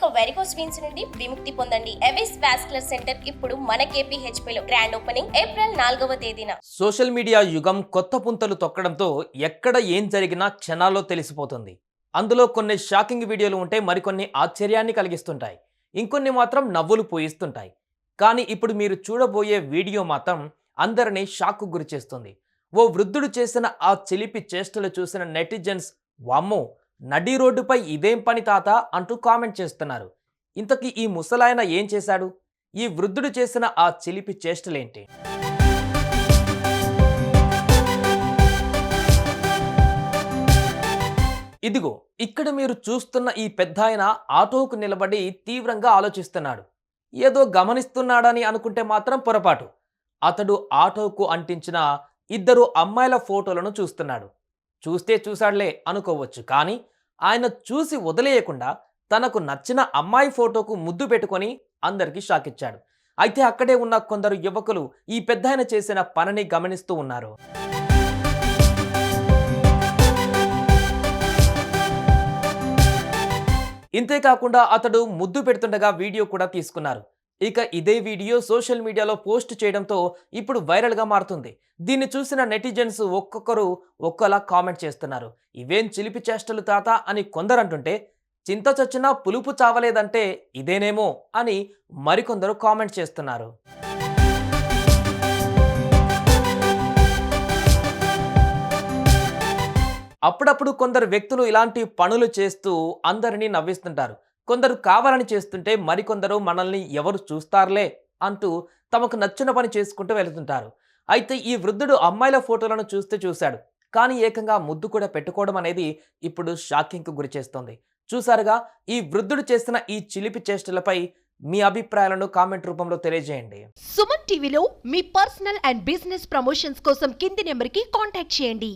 ఇక varicose veins నుండి విముక్తి పొందండి. ఎవిస్ వాస్కులర్ సెంటర్ ఇప్పుడు మన KPHP లో గ్రాండ్ ఓపెనింగ్ ఏప్రిల్ 4వ తేదీన. సోషల్ మీడియా యుగం కొత్త పుంతలు తొక్కడంతో ఎక్కడ ఏం జరిగినా క్షణాల్లో తెలిసిపోతుంది. అందులో కొన్ని షాకింగ్ వీడియోలు ఉంటే మరికొన్ని ఆశ్చర్యాన్ని కలిగిస్తుంటాయి, ఇంకొన్ని మాత్రం నవ్వులు పోయిస్తుంటాయి. కానీ ఇప్పుడు మీరు చూడబోయే వీడియో మాత్రం అందరినీ షాక్కు గురి చేస్తుంది. ఓ వృద్ధుడు చేసిన ఆ చిలిపి చేష్టలు చూసిన నెటిజన్స్ వామ్మో, నడి రోడ్డుపై ఇదేం పని తాత అంటూ కామెంట్ చేస్తున్నారు. ఇంతకీ ఈ ముసలాయన ఏం చేశాడు? ఈ వృద్ధుడు చేసిన ఆ చిలిపి చేష్టలేంటి? ఇదిగో ఇక్కడ మీరు చూస్తున్న ఈ పెద్దాయన ఆటోకు నిలబడి తీవ్రంగా ఆలోచిస్తున్నాడు. ఏదో గమనిస్తున్నాడని అనుకుంటే మాత్రం పొరపాటు. అతడు ఆటోకు అంటించిన ఇద్దరు అమ్మాయిల ఫోటోలను చూస్తున్నాడు. చూస్తే చూశాడులే అనుకోవచ్చు, కానీ ఆయన చూసి వదిలేయకుండా తనకు నచ్చిన అమ్మాయి ఫోటోకు ముద్దు పెట్టుకొని అందరికీ షాక్ ఇచ్చాడు. అయితే అక్కడే ఉన్న కొందరు యువకులు ఈ పెద్దాయన చేసిన పనిని గమనిస్తూ ఉన్నారు. ఇంతేకాకుండా అతడు ముద్దు పెడుతుండగా వీడియో కూడా తీసుకున్నారు. ఇక ఇదే వీడియో సోషల్ మీడియాలో పోస్ట్ చేయడంతో ఇప్పుడు వైరల్గా మారుతుంది. దీన్ని చూసిన నెటిజన్స్ ఒక్కొక్కరు ఒక్కోలా కామెంట్ చేస్తున్నారు. ఇవేం చిలిపి చేష్టలు తాత అని కొందరు అంటుంటే, చింత చచ్చినా పులుపు చావలేదంటే ఇదేనేమో అని మరికొందరు కామెంట్ చేస్తున్నారు. అప్పుడప్పుడు కొందరు వ్యక్తులు ఇలాంటి పనులు చేస్తూ అందరినీ నవ్విస్తుంటారు. కొందరు కావాలని చేస్తుంటే మరికొందరు మనల్ని ఎవరు చూస్తారులే అంటూ తమకు నచ్చిన పని చేసుకుంటూ వెళుతుంటారు. అయితే ఈ వృద్ధుడు అమ్మాయిల ఫోటోలను చూశాడు, కానీ ఏకంగా ముద్దు కూడా పెట్టుకోవడం అనేది ఇప్పుడు షాకింగ్కు గురి చేస్తోంది. చూసారుగా ఈ వృద్ధుడు చేసిన ఈ చిలిపి చేష్టలపై మీ అభిప్రాయాలను కామెంట్ రూపంలో తెలియజేయండి. సుమన్ టీవీలో మీ పర్సనల్ అండ్ బిజినెస్ ప్రమోషన్స్ కోసం కింది నెంబర్కి కాంటాక్ట్ చేయండి.